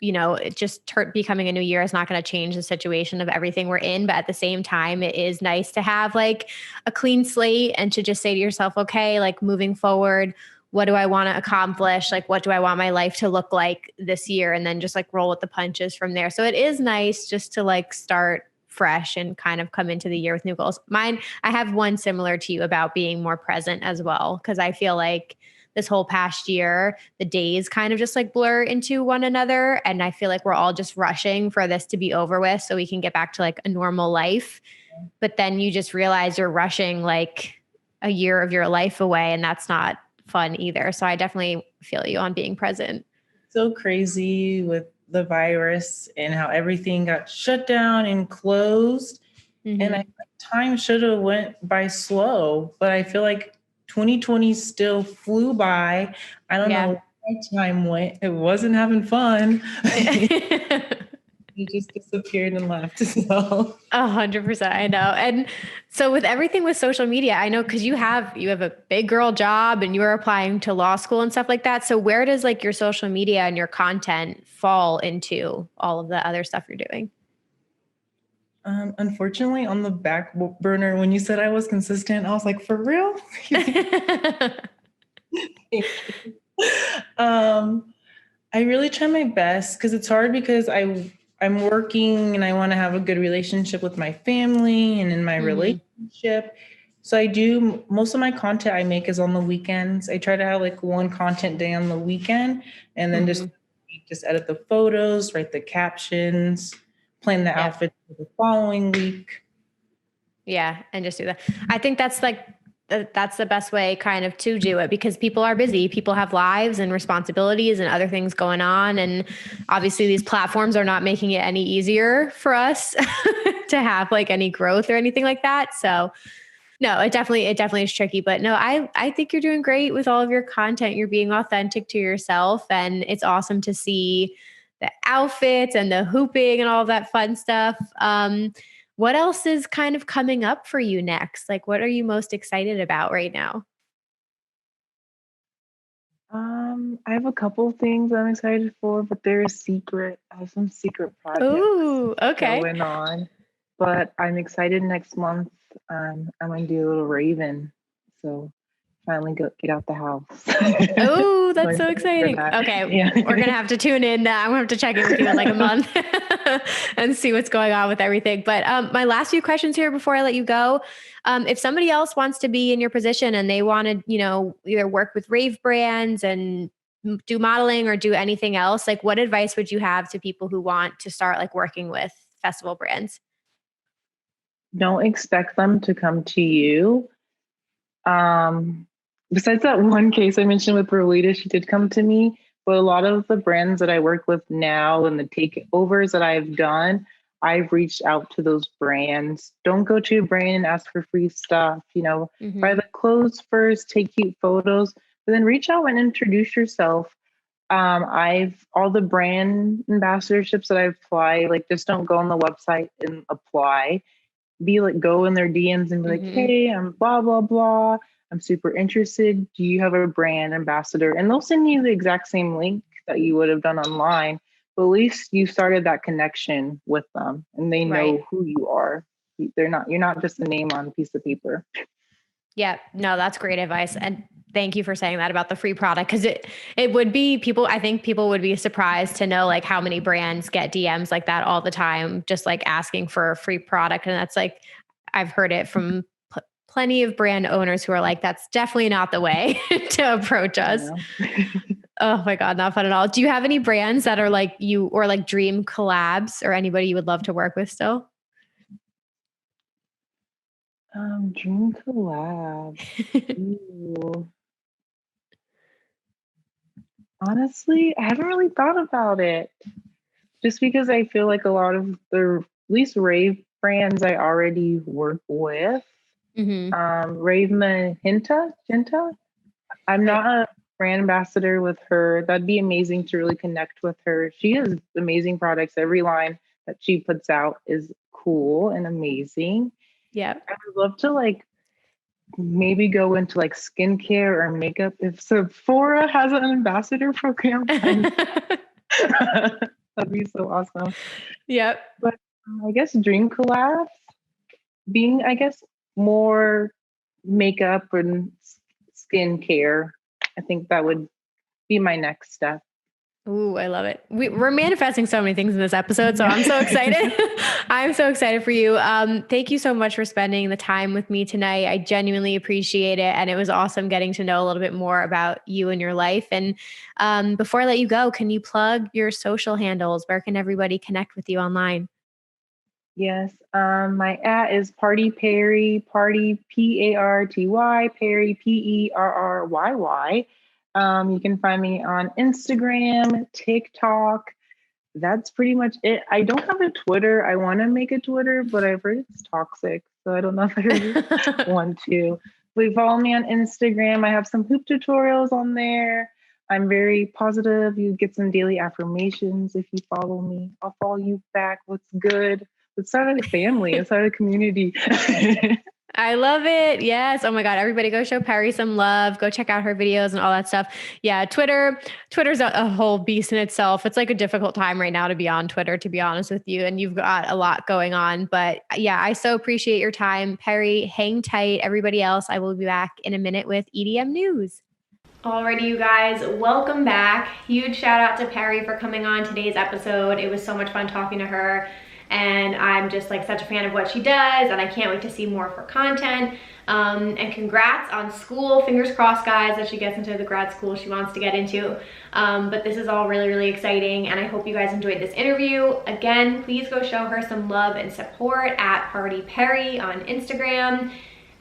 Speaker 1: it just becoming a new year is not going to change the situation of everything we're in. But at the same time, it is nice to have like a clean slate and to just say to yourself, okay, like moving forward, what do I want to accomplish? Like, what do I want my life to look like this year? And then just like roll with the punches from there. So it is nice just to like start fresh and kind of come into the year with new goals. I have one similar to you about being more present as well. Cause I feel like this whole past year, the days kind of just like blur into one another. And I feel like we're all just rushing for this to be over with so we can get back to like a normal life. But then you just realize you're rushing like a year of your life away, and that's not fun either. So I definitely feel you on being present.
Speaker 2: So crazy with the virus and how everything got shut down and closed. And time should have went by slow, but I feel like 2020 still flew by. I don't know where my time went. It wasn't having fun. He just disappeared and left. So
Speaker 1: 100%. I know. And so with everything with social media, I know because you have a big girl job and you are applying to law school and stuff like that. So where does like your social media and your content fall into all of the other stuff you're doing?
Speaker 2: unfortunately, on the back burner, when you said I was consistent, I was like, for real? um, I really try my best because it's hard because I'm working and I want to have a good relationship with my family and in my relationship. So I do most of my content I make is on the weekends. I try to have like one content day on the weekend and then just edit the photos, write the captions, plan the outfit for the following week.
Speaker 1: Yeah, and just do that. I think that's like that's the best way kind of to do it because people are busy. People have lives and responsibilities and other things going on. And obviously these platforms are not making it any easier for us to have like any growth or anything like that. So no, it definitely is tricky, but no, I think you're doing great with all of your content. You're being authentic to yourself and it's awesome to see the outfits and the hooping and all of that fun stuff. What else is kind of coming up for you next? Like, what are you most excited about right now?
Speaker 2: I have a couple of things I'm excited for, but they're a secret. I have some secret projects
Speaker 1: Ooh, okay.
Speaker 2: going on, but I'm excited next month. I'm gonna do a little raving, so finally get out the house.
Speaker 1: Oh, that's so exciting. Okay.
Speaker 2: Yeah.
Speaker 1: We're going to have to tune in. I'm going to have to check in with you in like a month and see what's going on with everything. But my last few questions here before I let you go. If somebody else wants to be in your position and they want to, either work with rave brands and do modeling or do anything else, like what advice would you have to people who want to start like working with festival brands?
Speaker 2: Don't expect them to come to you. Besides that one case I mentioned with Rowita, she did come to me. But a lot of the brands that I work with now and the takeovers that I've done, I've reached out to those brands. Don't go to a brand and ask for free stuff. Buy the clothes first, take cute photos, but then reach out and introduce yourself. I've all the brand ambassadorships that I apply, like just don't go on the website and apply. Go in their DMs and be like, hey, I'm blah, blah, blah. I'm super interested. Do you have a brand ambassador? And they'll send you the exact same link that you would have done online. But at least you started that connection with them and they know who you are. You're not just a name on a piece of paper.
Speaker 1: Yeah, no, that's great advice. And thank you for saying that about the free product. Cause it would be I think people would be surprised to know like how many brands get DMs like that all the time, just like asking for a free product. And that's like, I've heard it from plenty of brand owners who are like, that's definitely not the way to approach us. Oh my God, not fun at all. Do you have any brands that are like you or like dream collabs or anybody you would love to work with still?
Speaker 2: Dream collab. Ooh. Honestly, I haven't really thought about it. Just because I feel like a lot of the at least rave brands I already work with. Rave Magenta. I'm not a brand ambassador with her. That'd be amazing to really connect with her. She has amazing products. Every line that she puts out is cool and amazing.
Speaker 1: Yeah.
Speaker 2: I would love to maybe go into skincare or makeup. If Sephora has an ambassador program, that'd be so awesome.
Speaker 1: Yep.
Speaker 2: But I guess dream collabs being, more makeup and skincare. I think that would be my next step.
Speaker 1: Ooh, I love it. We're manifesting so many things in this episode, so I'm so excited. I'm so excited for you. Thank you so much for spending the time with me tonight. I genuinely appreciate it. And it was awesome getting to know a little bit more about you and your life. And before I let you go, can you plug your social handles? Where can everybody connect with you online?
Speaker 2: Yes. My @ is Party Perry, Party PARTY, Perry PERRYY. You can find me on Instagram, TikTok. That's pretty much it. I don't have a Twitter. I want to make a Twitter, but I've heard it's toxic. So I don't know if I really want to. But follow me on Instagram. I have some hoop tutorials on there. I'm very positive. You get some daily affirmations if you follow me. I'll follow you back. What's good? Let's start a family. Let's start a community.
Speaker 1: I love it. Yes. Oh my God. Everybody go show Perry some love. Go check out her videos and all that stuff. Yeah. Twitter's a whole beast in itself. It's like a difficult time right now to be on Twitter, to be honest with you. And you've got a lot going on, but yeah, I so appreciate your time, Perry. Hang tight. Everybody else, I will be back in a minute with EDM news. Alrighty, you guys, welcome back. Huge shout out to Perry for coming on today's episode. It was so much fun talking to her. And I'm just like such a fan of what she does, and I can't wait to see more of her content. And congrats on school. Fingers crossed, guys, that she gets into the grad school she wants to get into. But this is all really, really exciting, and I hope you guys enjoyed this interview. Again, please go show her some love and support at Party Perry on Instagram.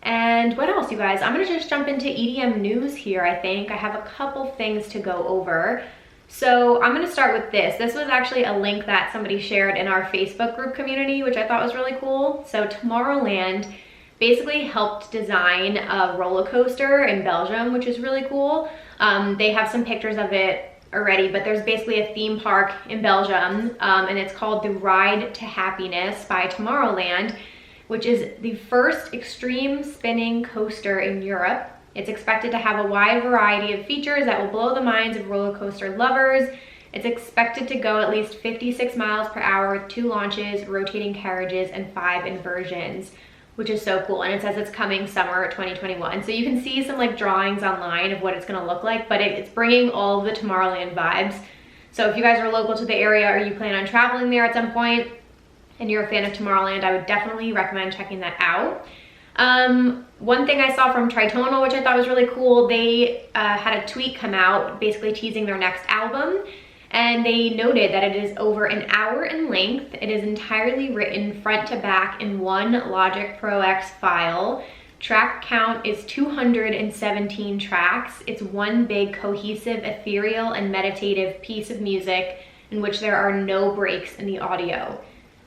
Speaker 1: And what else, you guys? I'm gonna just jump into EDM news here, I think. I have a couple things to go over. So I'm gonna start with this. This was actually a link that somebody shared in our Facebook group community, which I thought was really cool. So Tomorrowland basically helped design a roller coaster in Belgium, which is really cool. They have some pictures of it already, but there's basically a theme park in Belgium, and it's called the Ride to Happiness by Tomorrowland, which is the first extreme spinning coaster in Europe. It's expected to have a wide variety of features that will blow the minds of roller coaster lovers. It's expected to go at least 56 miles per hour with 2 launches, rotating carriages, and 5 inversions, which is so cool. And it says it's coming summer 2021. So you can see some like drawings online of what it's gonna look like, but it's bringing all of the Tomorrowland vibes. So if you guys are local to the area or you plan on traveling there at some point and you're a fan of Tomorrowland, I would definitely recommend checking that out. One thing I saw from Tritonal, which I thought was really cool, they had a tweet come out basically teasing their next album, and they noted that it is over an hour in length. It is entirely written front to back in one Logic Pro X file. Track count is 217 tracks. It's one big cohesive, ethereal, and meditative piece of music in which there are no breaks in the audio,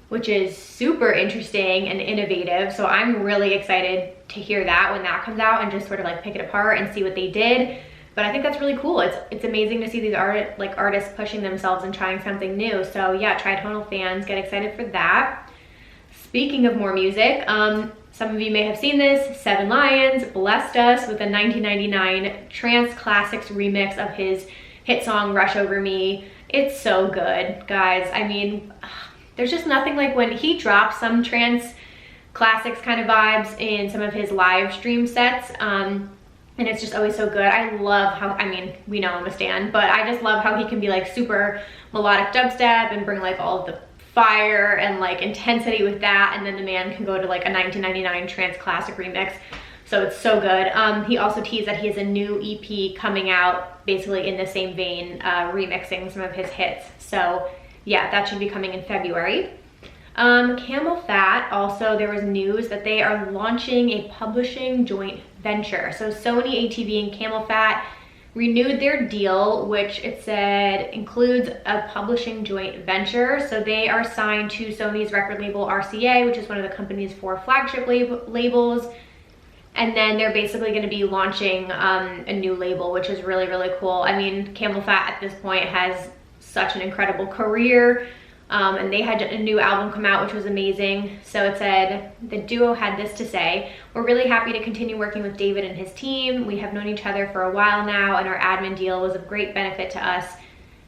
Speaker 1: which is super interesting and innovative. So I'm really excited to hear that when that comes out and just sort of like pick it apart and see what they did. But I think that's really cool. It's amazing to see these artists pushing themselves and trying something new. So yeah, Tritonal fans, get excited for that. Speaking of more music, some of you may have seen this. Seven Lions blessed us with a 1999 Trance Classics remix of his hit song Rush Over Me. It's so good, guys. I mean, there's just nothing like when he drops some trance classics kind of vibes in some of his live stream sets. And it's just always so good. I love how, I mean, we know I'm a stan, but I just love how he can be like super melodic dubstep and bring like all of the fire and like intensity with that. And then the man can go to like a 1999 Trance Classic remix. So it's so good. He also teased that he has a new EP coming out basically in the same vein, remixing some of his hits. So yeah, that should be coming in February. Camel Fat, also there was news that they are launching a publishing joint venture. So Sony, ATV, and Camel Fat renewed their deal, which it said includes a publishing joint venture. So they are signed to Sony's record label RCA, which is one of the company's 4 flagship labels. And then they're basically going to be launching a new label, which is really, really cool. I mean, Camel Fat at this point has such an incredible career. And they had a new album come out, which was amazing. So it said, the duo had this to say: "We're really happy to continue working with David and his team. We have known each other for a while now, and our admin deal was of great benefit to us,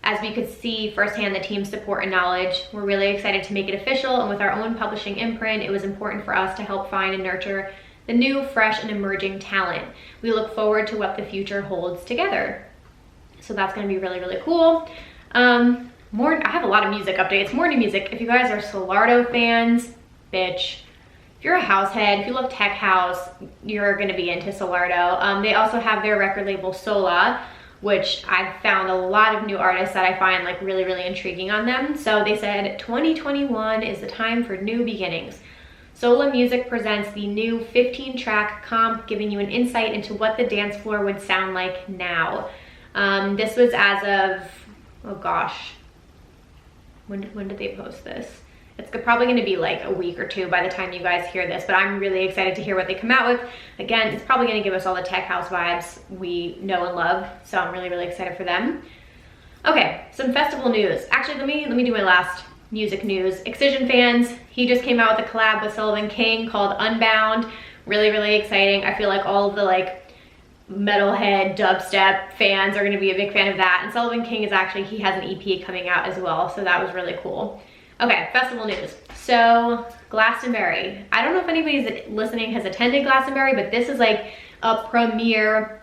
Speaker 1: as we could see firsthand the team's support and knowledge. We're really excited to make it official, and with our own publishing imprint, it was important for us to help find and nurture the new, fresh, and emerging talent. We look forward to what the future holds together." So that's going to be really, really cool. I have a lot of music updates, more new music. If you guys are Solardo fans, bitch. If you're a house head, if you love tech house, you're gonna be into Solardo. They also have their record label Sola, which I've found a lot of new artists that I find like really, really intriguing on them. So they said 2021 is the time for new beginnings. Sola Music presents the new 15-track comp, giving you an insight into what the dance floor would sound like now. This was as of, oh gosh, when did they post this? It's probably going to be like a week or two by the time you guys hear this, but I'm really excited to hear what they come out with. Again, it's probably going to give us all the tech house vibes we know and love, so I'm really, really excited for them. Okay, some festival news. Actually, let me do my last music news. Excision fans, he just came out with a collab with Sullivan King called Unbound. Really, really exciting. I feel like all of the like metalhead dubstep fans are going to be a big fan of that. And Sullivan King is actually, he has an EP coming out as well, so that was really cool. Okay, festival news. So Glastonbury. I don't know if anybody listening has attended Glastonbury, but this is like a premier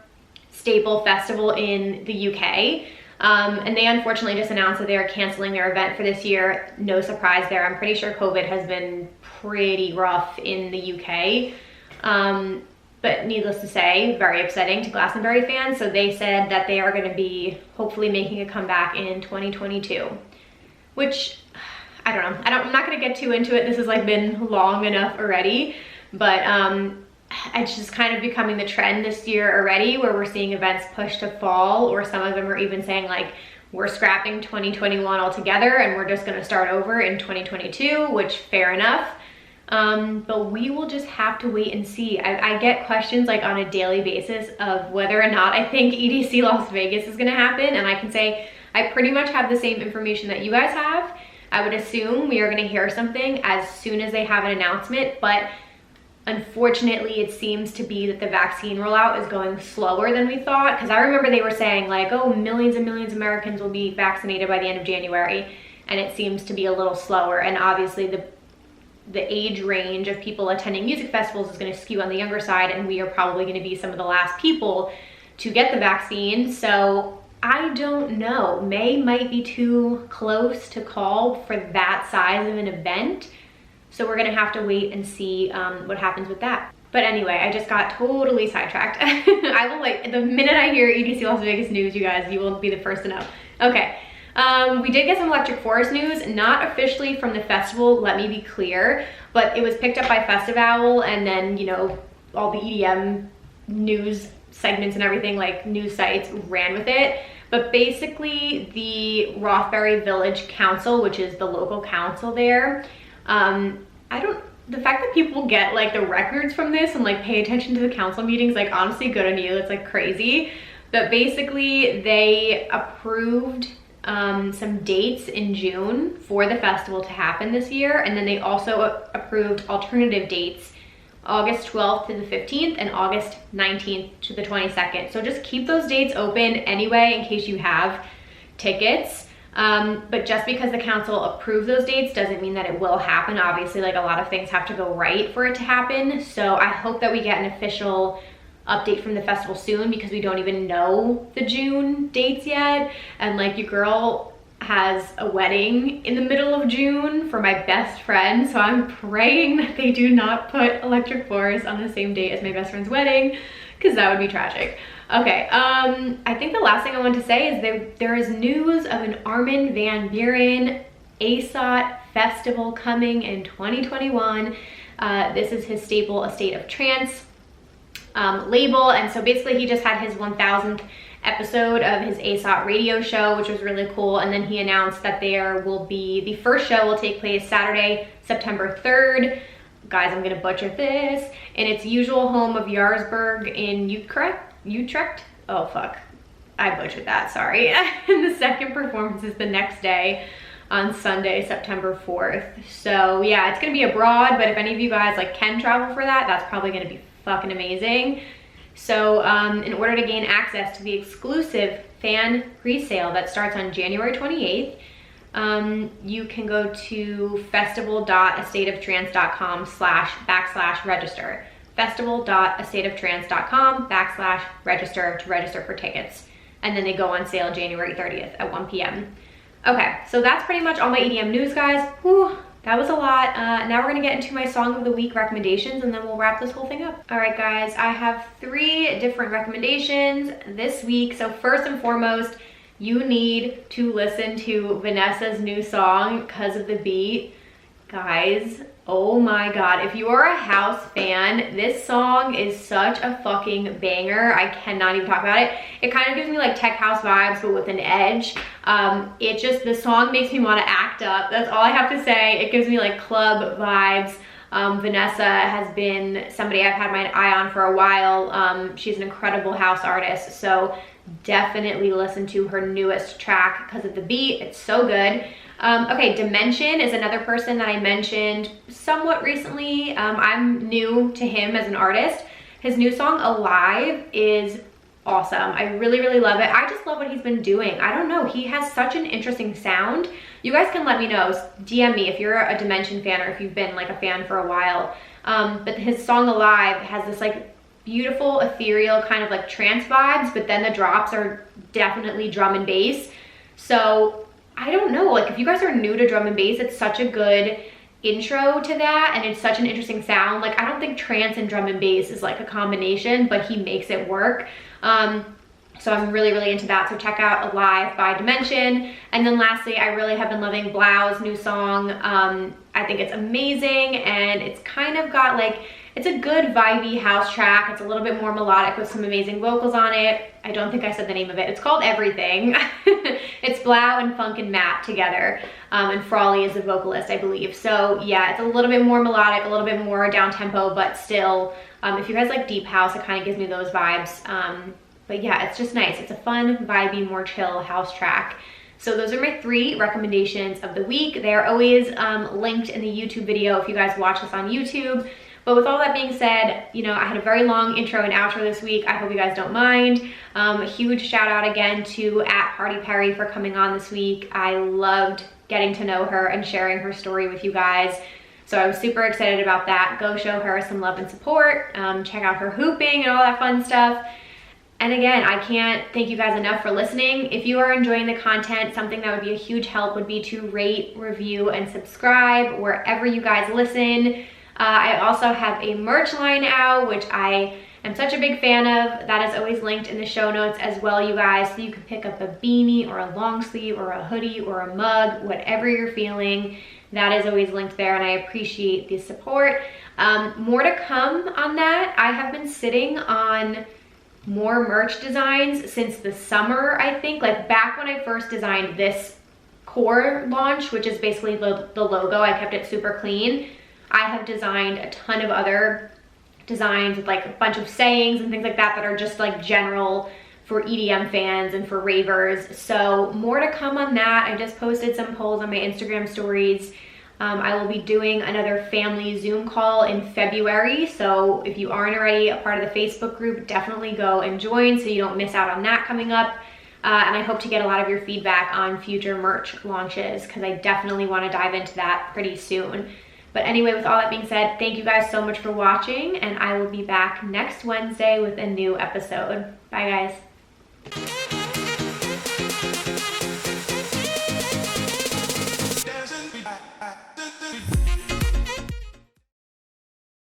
Speaker 1: staple festival in the UK. And they unfortunately just announced that they are canceling their event for this year. No surprise there. I'm pretty sure COVID has been pretty rough in the UK. But needless to say, very upsetting to Glastonbury fans. So they said that they are going to be hopefully making a comeback in 2022, which I don't know. I'm not going to get too into it. This has like been long enough already, but it's just kind of becoming the trend this year already, where we're seeing events pushed to fall, or some of them are even saying like, we're scrapping 2021 altogether and we're just going to start over in 2022, which fair enough. But we will just have to wait and see. I get questions like on a daily basis of whether or not I think EDC Las Vegas is going to happen. And I can say I pretty much have the same information that you guys have. I would assume we are going to hear something as soon as they have an announcement, but unfortunately it seems to be that the vaccine rollout is going slower than we thought, because I remember they were saying like, oh, millions and millions of Americans will be vaccinated by the end of January, and it seems to be a little slower. And obviously the age range of people attending music festivals is going to skew on the younger side, and we are probably going to be some of the last people to get the vaccine. So I don't know. May might be too close to call for that size of an event. So we're gonna have to wait and see what happens with that. But anyway, I just got totally sidetracked. I will like, the minute I hear EDC Las Vegas news, you guys, you will be the first to know. Okay, we did get some Electric Forest news, not officially from the festival, let me be clear, but it was picked up by Festival, and then, you know, all the EDM news segments and everything, like news sites, ran with it. But basically the Rothbury Village Council, which is the local council there, the fact that people get like the records from this and like pay attention to the council meetings, like honestly good on you, it's like crazy. But basically they approved some dates in June for the festival to happen this year, and then they also approved alternative dates, August 12th to the 15th and August 19th to the 22nd. So just keep those dates open anyway in case you have tickets. But just because the council approved those dates doesn't mean that it will happen. Obviously, like a lot of things have to go right for it to happen. So I hope that we get an official update from the festival soon, because we don't even know the June dates yet. And like your girl has a wedding in the middle of June for my best friend. So I'm praying that they do not put Electric Forest on the same date as my best friend's wedding, because that would be tragic. Okay, I think the last thing I want to say is there is news of an Armin van Buuren ASOT festival coming in 2021. This is his staple, A State of Trance label. And so basically he just had his 1000th episode of his ASOT radio show, which was really cool. And then he announced that there will be, the first show will take place Saturday, September 3rd. Guys, I'm gonna butcher this. In its usual home of Jarlsberg in Utrecht? Oh fuck, I butchered that, sorry. And the second performance is the next day on Sunday, September 4th. So yeah, it's gonna be abroad, but if any of you guys like can travel for that, that's probably gonna be fucking amazing. So in order to gain access to the exclusive fan pre-sale that starts on January 28th, you can go to festival.astateoftrance.com/register. festival.astateoftrance.com/register to register for tickets. And then they go on sale January 30th at 1 p.m. Okay, so that's pretty much all my EDM news, guys. Whew, that was a lot. Now we're gonna get into my song of the week recommendations, and then we'll wrap this whole thing up. All right, guys, I have 3 different recommendations this week. So first and foremost, you need to listen to Vanessa's new song, "'Cause of the Beat." Guys, Oh my God, if you are a House fan, this song is such a fucking banger. I cannot even talk about it. It kind of gives me like tech house vibes, but with an edge. The song makes me want to act up. That's all I have to say. It gives me like club vibes. Vanessa has been somebody I've had my eye on for a while. She's an incredible house artist, so definitely listen to her newest track because of the beat. It's so good. Okay, Dimension is another person that I mentioned somewhat recently. I'm new to him as an artist. His new song, Alive, is awesome. I really, really love it. I just love what he's been doing. I don't know, he has such an interesting sound. You guys can let me know, DM me if you're a Dimension fan or if you've been like a fan for a while. But his song Alive has this like beautiful, ethereal kind of like trance vibes, but then the drops are definitely drum and bass. So I don't know, like if you guys are new to drum and bass, it's such a good intro to that, and it's such an interesting sound. Like I don't think trance and drum and bass is like a combination, but he makes it work. So I'm really, really into that. So check out Alive by Dimension. And then lastly, I really have been loving Blau's new song. I think it's amazing, and it's kind of got like, it's a good vibey house track. It's a little bit more melodic with some amazing vocals on it. I don't think I said the name of it. It's called Everything. It's Blau and Funk and Matt together. And Frawley is the vocalist, I believe. So yeah, it's a little bit more melodic, a little bit more down tempo, but still, if you guys like deep house, it kind of gives me those vibes. But yeah, it's just nice. It's a fun, vibey, more chill house track. So those are my 3 recommendations of the week. They're always linked in the YouTube video if you guys watch this on YouTube. But with all that being said, you know, I had a very long intro and outro this week. I hope you guys don't mind. A huge shout out again to @PartyPerry for coming on this week. I loved getting to know her and sharing her story with you guys. So I was super excited about that. Go show her some love and support. Check out her hooping and all that fun stuff. And again, I can't thank you guys enough for listening. If you are enjoying the content, something that would be a huge help would be to rate, review, and subscribe wherever you guys listen. I also have a merch line out, which I am such a big fan of. That is always linked in the show notes as well, you guys. So you can pick up a beanie or a long sleeve or a hoodie or a mug, whatever you're feeling. That is always linked there, and I appreciate the support. More to come on that. I have been sitting on more merch designs since the summer, I think. Like back when I first designed this core launch, which is basically the logo, I kept it super clean. I have designed a ton of other designs with like a bunch of sayings and things like that that are just like general for EDM fans and for ravers. So more to come on that. I just posted some polls on my Instagram stories. I will be doing another family Zoom call in February. So if you aren't already a part of the Facebook group, definitely go and join so you don't miss out on that coming up. And I hope to get a lot of your feedback on future merch launches because I definitely want to dive into that pretty soon. But anyway, with all that being said, thank you guys so much for watching, and I will be back next Wednesday with a new episode. Bye, guys.